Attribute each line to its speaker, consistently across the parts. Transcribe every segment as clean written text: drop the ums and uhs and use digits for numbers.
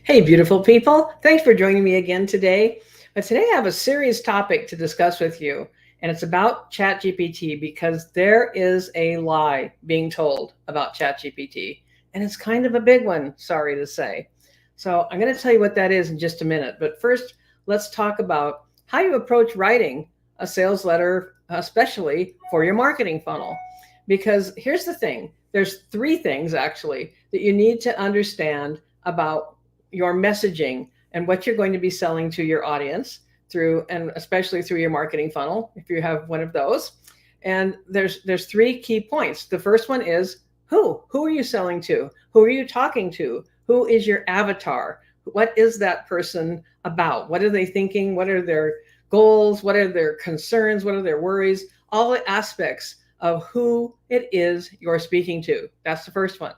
Speaker 1: Hey, beautiful people. Thanks for joining me again today. But today I have a serious topic to discuss with you, and it's about ChatGPT because there is a lie being told about ChatGPT, and it's kind of a big one, sorry to say. So I'm going to tell you what that is in just a minute. But first, let's talk about how you approach writing a sales letter, especially for your marketing funnel. Because here's the thing, there's three things actually that you need to understand about your messaging and what you're going to be selling to your audience through, and especially through your marketing funnel if you have one of those. And there's three key points. The first one is who are you selling to? Who are you talking to? Who is your avatar? What is that person about? What are they thinking? What are their goals? What are their concerns? What are their worries? All the aspects of who it is you're speaking to. That's the first one.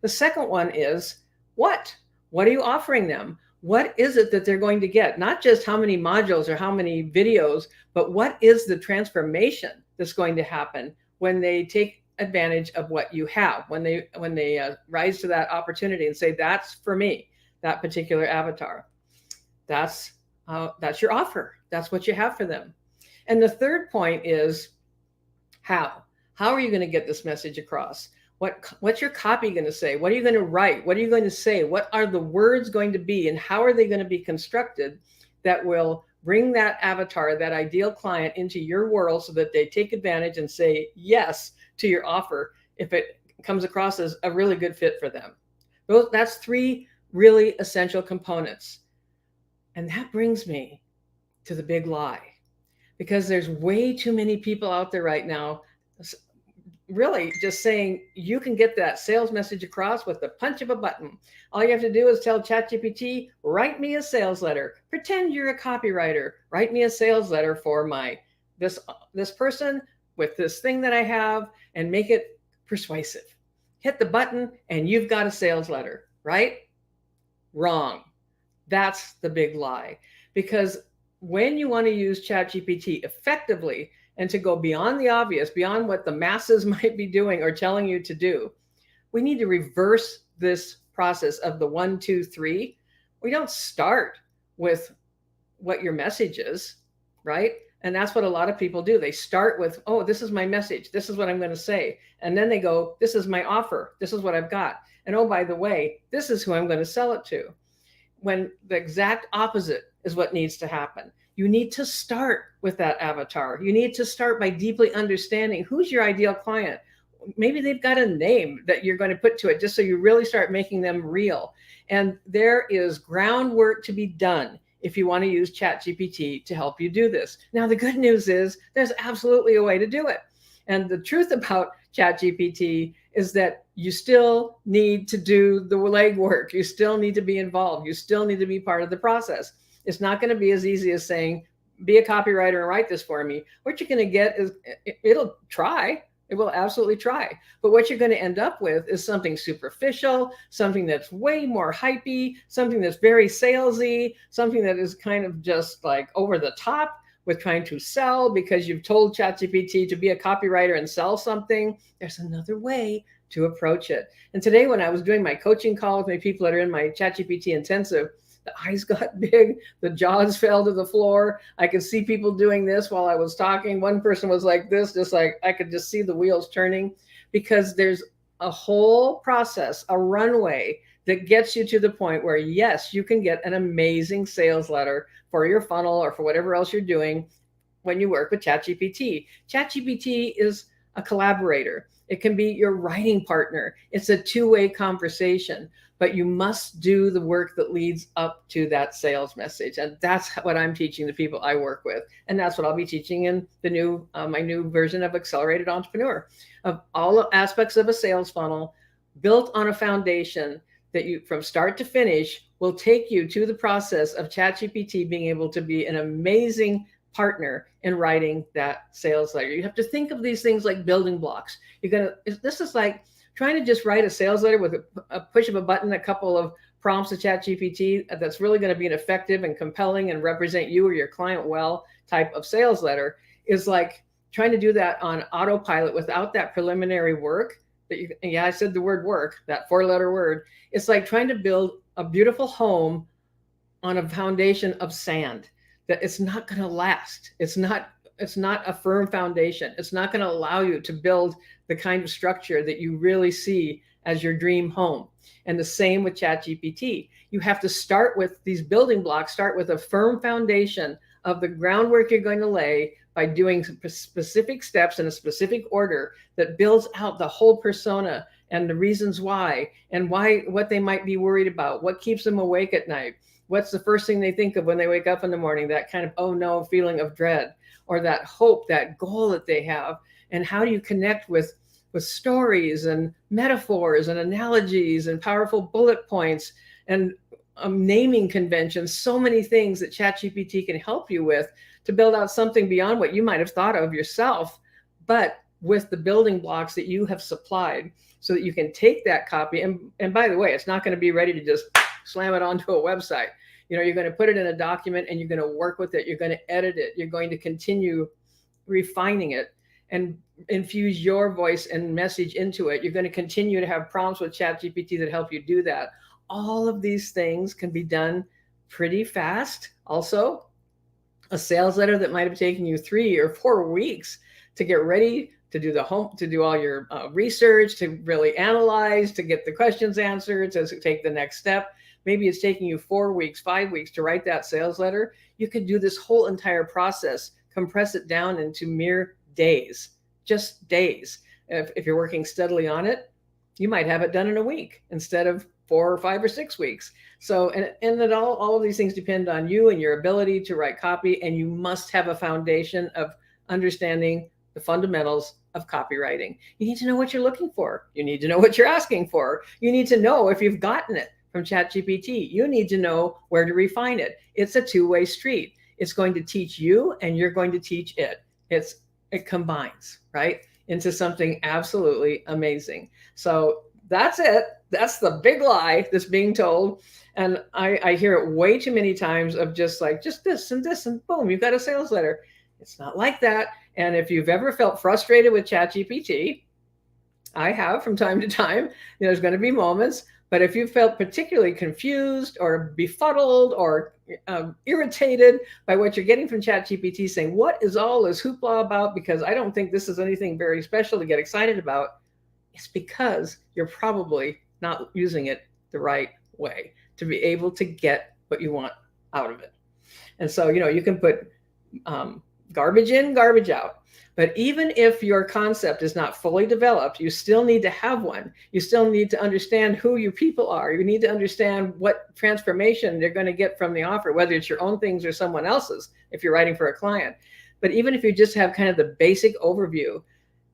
Speaker 1: The second one is what? What are you offering them? What is it that they're going to get? Not just how many modules or how many videos, but what is the transformation that's going to happen when they take advantage of what you have, when they rise to that opportunity and say, that's for me, that particular avatar. That's your offer. That's what you have for them. And the third point is how. How are you going to get this message across? What's your copy going to say? What are you going to write? What are you going to say? What are the words going to be? And how are they going to be constructed that will bring that avatar, that ideal client into your world so that they take advantage and say yes to your offer if it comes across as a really good fit for them? That's three really essential components. And that brings me to the big lie, because there's way too many people out there right now really just saying you can get that sales message across with the punch of a button. All you have to do is tell ChatGPT, write me a sales letter. Pretend you're a copywriter. Write me a sales letter for this person with this thing that I have, and make it persuasive. Hit the button and you've got a sales letter, right? Wrong. That's the big lie. Because when you want to use ChatGPT effectively, and to go beyond the obvious, beyond what the masses might be doing or telling you to do, we need to reverse this process of the 1, 2, 3. We don't start with what your message is, right? And that's what a lot of people do. They start with, oh, this is my message. This is what I'm going to say. And then they go, this is my offer. This is what I've got. And oh, by the way, this is who I'm going to sell it to. When the exact opposite is what needs to happen. You need to start with that avatar. You need to start by deeply understanding who's your ideal client. Maybe they've got a name that you're going to put to it, just so you really start making them real. And there is groundwork to be done if you want to use ChatGPT to help you do this. Now, the good news is there's absolutely a way to do it. And the truth about ChatGPT is that you still need to do the legwork. You still need to be involved. You still need to be part of the process. It's not going to be as easy as saying, be a copywriter and write this for me. What you're going to get is, it'll try. It will absolutely try. But what you're going to end up with is something superficial, something that's way more hypey, something that's very salesy, something that is kind of just like over the top with trying to sell because you've told ChatGPT to be a copywriter and sell something. There's another way to approach it. And today, when I was doing my coaching call with my people that are in my ChatGPT intensive, the eyes got big, the jaws fell to the floor. I could see people doing this while I was talking. One person was like this, just like I could just see the wheels turning, because there's a whole process, a runway that gets you to the point where, yes, you can get an amazing sales letter for your funnel or for whatever else you're doing when you work with ChatGPT. ChatGPT is a collaborator. It can be your writing partner. It's a two-way conversation, but you must do the work that leads up to that sales message. And that's what I'm teaching the people I work with. And that's what I'll be teaching in the new, my new version of Accelerated Entrepreneur, of all aspects of a sales funnel built on a foundation that you, from start to finish, will take you to the process of ChatGPT being able to be an amazing partner in writing that sales letter. You have to think of these things like building blocks. This is like trying to just write a sales letter with a push of a button, a couple of prompts to ChatGPT that's really going to be an effective and compelling and represent you or your client well type of sales letter, is like trying to do that on autopilot without that preliminary work. that you, yeah, I said the word work, that 4-letter word. It's like trying to build a beautiful home on a foundation of sand that it's not going to last. It's not a firm foundation. It's not going to allow you to build the kind of structure that you really see as your dream home. And the same with ChatGPT. You have to start with these building blocks, start with a firm foundation of the groundwork you're going to lay by doing specific steps in a specific order that builds out the whole persona and the reasons why, and what they might be worried about, what keeps them awake at night, what's the first thing they think of when they wake up in the morning, that kind of oh no feeling of dread, or that hope, that goal that they have. And how do you connect with stories and metaphors and analogies and powerful bullet points and naming conventions, so many things that ChatGPT can help you with to build out something beyond what you might have thought of yourself, but with the building blocks that you have supplied, so that you can take that copy. And by the way, it's not going to be ready to just slam it onto a website. You're going to put it in a document and you're going to work with it. You're going to edit it. You're going to continue refining it and infuse your voice and message into it. You're going to continue to have prompts with ChatGPT that help you do that. All of these things can be done pretty fast. Also, a sales letter that might have taken you 3 or 4 weeks to get ready, to do all your research, to really analyze, to get the questions answered, to take the next step. Maybe it's taking you 4 weeks, 5 weeks to write that sales letter. You could do this whole entire process, compress it down into mere days, just days. If you're working steadily on it, you might have it done in a week instead of 4 or 5 or 6 weeks. So, and that all of these things depend on you and your ability to write copy. And you must have a foundation of understanding the fundamentals of copywriting. You need to know what you're looking for. You need to know what you're asking for. You need to know if you've gotten it from ChatGPT. You need to know where to refine it. It's a two-way street. It's going to teach you and you're going to teach it. It combines, right, into something absolutely amazing. So that's it. That's the big lie that's being told. And I hear it way too many times of just this and boom, you've got a sales letter. It's not like that. And if you've ever felt frustrated with ChatGPT, I have from time to time, there's going to be moments, but if you felt particularly confused or befuddled or irritated by what you're getting from ChatGPT, saying, what is all this hoopla about? Because I don't think this is anything very special to get excited about. It's because you're probably not using it the right way to be able to get what you want out of it. And so, you can put garbage in, garbage out. But even if your concept is not fully developed, you still need to have one. You still need to understand who your people are. You need to understand what transformation they're going to get from the offer, whether it's your own things or someone else's, if you're writing for a client. But even if you just have kind of the basic overview,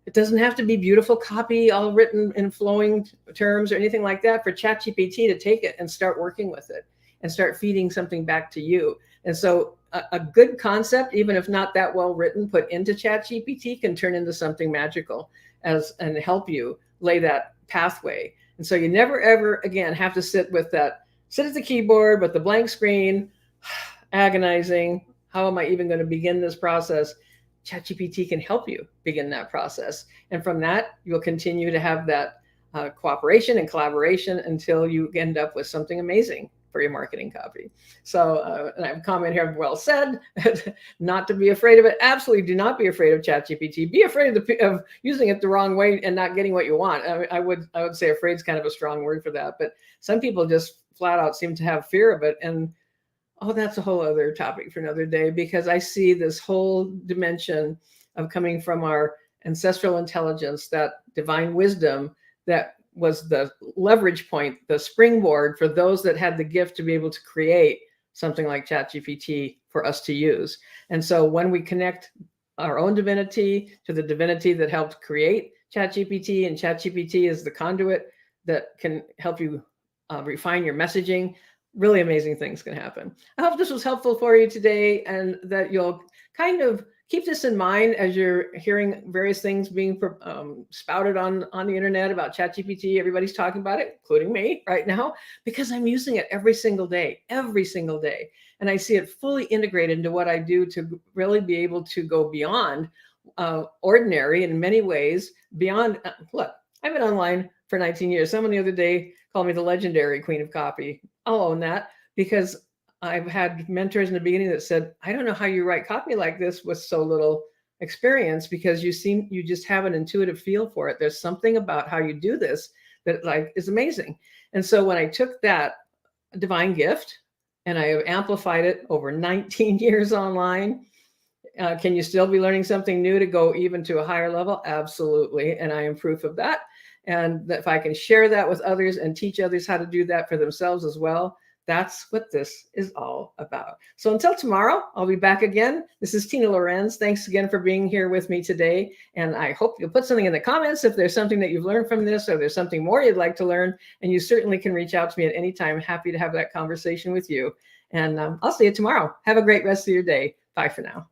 Speaker 1: it doesn't have to be beautiful copy, all written in flowing terms or anything like that, for ChatGPT to take it and start working with it and start feeding something back to you. And so a good concept, even if not that well written, put into ChatGPT can turn into something magical and help you lay that pathway. And so you never, ever again have to sit at the keyboard with the blank screen, agonizing. How am I even going to begin this process? ChatGPT can help you begin that process. And from that, you'll continue to have that cooperation and collaboration until you end up with something amazing for your marketing copy. So, and I have a comment here, well said, not to be afraid of it. Absolutely do not be afraid of ChatGPT. Be afraid of using it the wrong way and not getting what you want. I would say afraid is kind of a strong word for that, but some people just flat out seem to have fear of it. And that's a whole other topic for another day, because I see this whole dimension of coming from our ancestral intelligence, that divine wisdom that was the leverage point, the springboard for those that had the gift to be able to create something like ChatGPT for us to use. And so when we connect our own divinity to the divinity that helped create ChatGPT, and ChatGPT is the conduit that can help you refine your messaging, really amazing things can happen. I hope this was helpful for you today, and that you'll kind of keep this in mind as you're hearing various things being spouted on the internet about ChatGPT. Everybody's talking about it, including me right now, because I'm using it every single day. And I see it fully integrated into what I do to really be able to go beyond ordinary in many ways, beyond, look, I've been online for 19 years. Someone the other day called me the legendary queen of copy. I'll own that, because I've had mentors in the beginning that said, I don't know how you write copy like this with so little experience, because you just have an intuitive feel for it. There's something about how you do this that like is amazing. And so when I took that divine gift and I have amplified it over 19 years online, can you still be learning something new to go even to a higher level? Absolutely. And I am proof of that. And that if I can share that with others and teach others how to do that for themselves as well, that's what this is all about. So until tomorrow, I'll be back again. This is Tina Lorenz. Thanks again for being here with me today. And I hope you'll put something in the comments if there's something that you've learned from this, or there's something more you'd like to learn. And you certainly can reach out to me at any time. Happy to have that conversation with you. And I'll see you tomorrow. Have a great rest of your day. Bye for now.